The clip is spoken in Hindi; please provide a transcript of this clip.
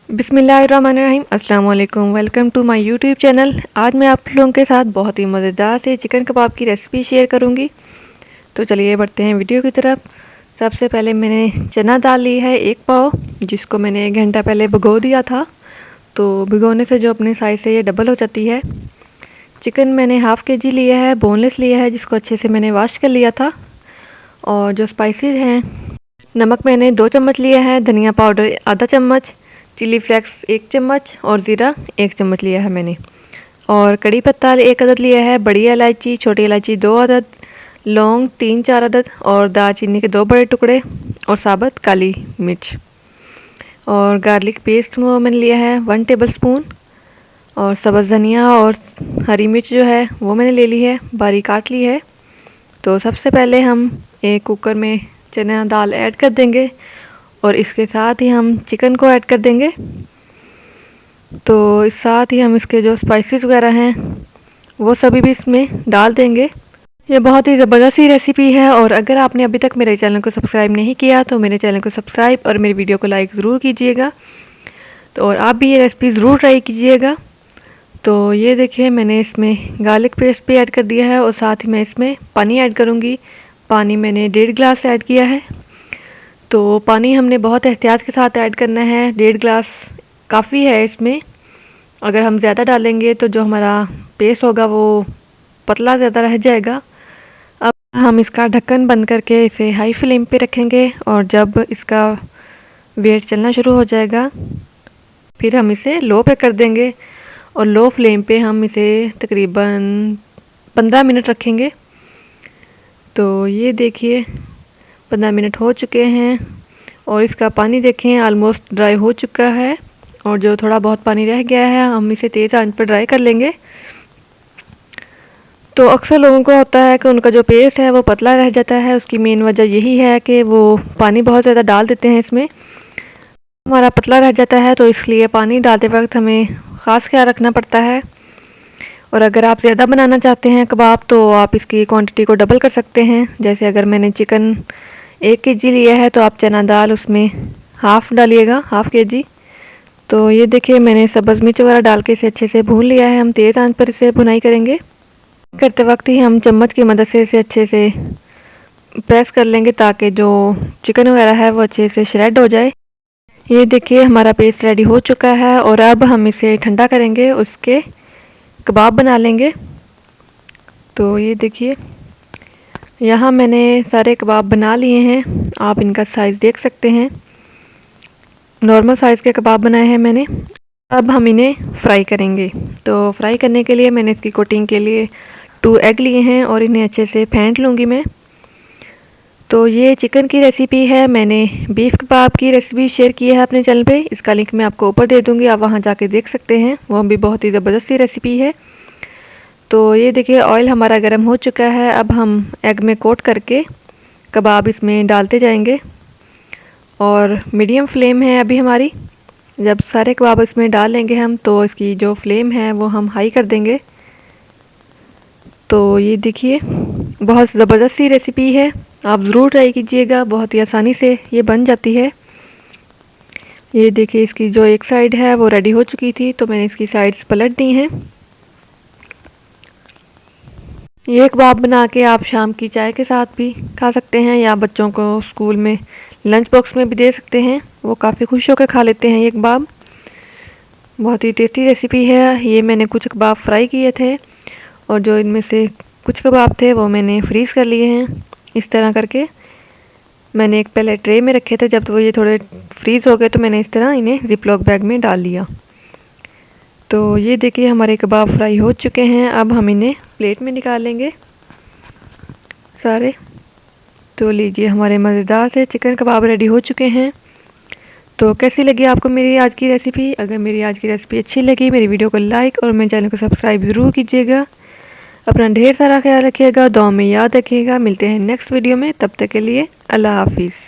बिस्मिल्लाहिर्रहमानिर्रहीम, अस्सलाम वालेकुम। Welcome to my YouTube channel. आज मैं आप लोगों के साथ बहुत ही मज़ेदार से चिकन कबाब की रेसिपी शेयर करूंगी। तो चलिए बढ़ते हैं वीडियो की तरफ। सबसे पहले मैंने चना दाल ली है 1 पाव, जिसको मैंने 1 घंटा पहले भिगो दिया था। तो भिगोने से जो अपने साइज़ से ये डबल हो जाती है। चिकन मैंने हाफ़ kg लिया है, बोनलेस लिया है, जिसको अच्छे से मैंने वॉश कर लिया था। और जो स्पाइसेस हैं, नमक मैंने 2 चम्मच लिया है, धनिया पाउडर आधा चम्मच, चिली फ्लेक्स 1 चम्मच और ज़ीरा 1 चम्मच लिया है मैंने। और कड़ी पत्ता 1 अदद लिया है, बड़ी इलायची, छोटी इलायची 2 अदद, लौंग 3-4 अदद और दालचीनी के 2 बड़े टुकड़े और साबुत काली मिर्च। और गार्लिक पेस्ट वो मैंने लिया है 1 टेबल स्पून। और सब्ज़ धनिया और हरी मिर्च जो है वो मैंने ले ली है, बारीक काट ली है। तो सबसे पहले हम एक कुकर में चना दाल ऐड कर देंगे और इसके साथ ही हम चिकन को ऐड कर देंगे। तो इस साथ ही हम इसके जो स्पाइसेस वगैरह हैं वो सभी भी इसमें डाल देंगे। ये बहुत ही ज़बरदस्त सी रेसिपी है और अगर आपने अभी तक मेरे चैनल को सब्सक्राइब नहीं किया तो मेरे चैनल को सब्सक्राइब और मेरी वीडियो को लाइक ज़रूर कीजिएगा। तो और आप भी ये रेसिपी ज़रूर ट्राई कीजिएगा। तो ये देखिए मैंने इसमें गार्लिक पेस्ट भी ऐड कर दिया है और साथ ही मैं इसमें पानी ऐड करूँगी। पानी मैंने 1.5 गिलास ऐड किया है। तो पानी हमने बहुत एहतियात के साथ ऐड करना है, 1.5 गिलास काफ़ी है इसमें। अगर हम ज़्यादा डालेंगे तो जो हमारा पेस्ट होगा वो पतला ज़्यादा रह जाएगा। अब हम इसका ढक्कन बंद करके इसे हाई फ्लेम पे रखेंगे और जब इसका वेट चलना शुरू हो जाएगा फिर हम इसे लो पे कर देंगे और लो फ्लेम पे हम इसे तकरीबन 15 मिनट रखेंगे। तो ये देखिए 15 मिनट हो चुके हैं और इसका पानी देखें ऑलमोस्ट ड्राई हो चुका है। और जो थोड़ा बहुत पानी रह गया है हम इसे तेज़ आंच पर ड्राई कर लेंगे। तो अक्सर लोगों को होता है कि उनका जो पेस्ट है वो पतला रह जाता है। उसकी मेन वजह यही है कि वो पानी बहुत ज़्यादा डाल देते हैं इसमें, हमारा पतला रह जाता है। तो इसलिए पानी डालते वक्त हमें ख़ास ख्याल रखना पड़ता है। और अगर आप ज़्यादा बनाना चाहते हैं कबाब तो आप इसकी क्वांटिटी को डबल कर सकते हैं। जैसे अगर मैंने चिकन 1 kg लिया है तो आप चना दाल उसमें हाफ़ डालिएगा, हाफ़ kg। तो ये देखिए मैंने सब्ज़ मिर्च वगैरह डाल के इसे अच्छे से भून लिया है। हम तेज़ आंच पर इसे भुनाई करेंगे। करते वक्त ही हम चम्मच की मदद से इसे अच्छे से प्रेस कर लेंगे ताकि जो चिकन वगैरह है वो अच्छे से श्रेड हो जाए। ये देखिए हमारा पेस्ट रेडी हो चुका है और अब हम इसे ठंडा करेंगे, उसके कबाब बना लेंगे। तो ये देखिए यहाँ मैंने सारे कबाब बना लिए हैं, आप इनका साइज़ देख सकते हैं। नॉर्मल साइज़ के कबाब बनाए हैं मैंने। अब हम इन्हें फ्राई करेंगे। तो फ्राई करने के लिए मैंने इसकी कोटिंग के लिए 2 एग लिए हैं और इन्हें अच्छे से फेंट लूँगी मैं। तो ये चिकन की रेसिपी है, मैंने बीफ कबाब की रेसिपी शेयर की है अपने चैनल पे। इसका लिंक मैं आपको ऊपर दे दूँगी, आप वहाँ जाके देख सकते हैं। वो भी बहुत ही ज़बरदस्त सी रेसिपी है। तो ये देखिए ऑयल हमारा गर्म हो चुका है। अब हम एग में कोट करके कबाब इसमें डालते जाएंगे और मीडियम फ्लेम है अभी हमारी। जब सारे कबाब इसमें डाल लेंगे हम तो इसकी जो फ्लेम है वो हम हाई कर देंगे। तो ये देखिए बहुत ज़बरदस्त सी रेसिपी है, आप ज़रूर ट्राई कीजिएगा। बहुत ही आसानी से ये बन जाती है। ये देखिए इसकी जो एक साइड है वो रेडी हो चुकी थी तो मैंने इसकी साइड्स पलट दी हैं। ये कबाब बना के आप शाम की चाय के साथ भी खा सकते हैं या बच्चों को स्कूल में लंच बॉक्स में भी दे सकते हैं, वो काफ़ी खुश होकर खा लेते हैं ये कबाब। बहुत ही टेस्टी रेसिपी है। ये मैंने कुछ कबाब फ्राई किए थे और जो इनमें से कुछ कबाब थे वो मैंने फ्रीज़ कर लिए हैं। इस तरह करके मैंने एक पहले ट्रे में रखे थे, जब तो ये थोड़े फ्रीज़ हो गए तो मैंने इस तरह इन्हें ज़िपलॉक बैग में डाल लिया। तो ये देखिए हमारे कबाब फ्राई हो चुके हैं। अब हम इन्हें प्लेट में निकाल लेंगे सारे। तो लीजिए हमारे मज़ेदार से चिकन कबाब रेडी हो चुके हैं। तो कैसी लगी आपको मेरी आज की रेसिपी? अगर मेरी आज की रेसिपी अच्छी लगी मेरी वीडियो को लाइक और मेरे चैनल को सब्सक्राइब ज़रूर कीजिएगा। अपना ढेर सारा ख्याल रखिएगा, दुआ में याद रखिएगा। मिलते हैं नेक्स्ट वीडियो में, तब तक के लिए अल्लाह हाफिज़।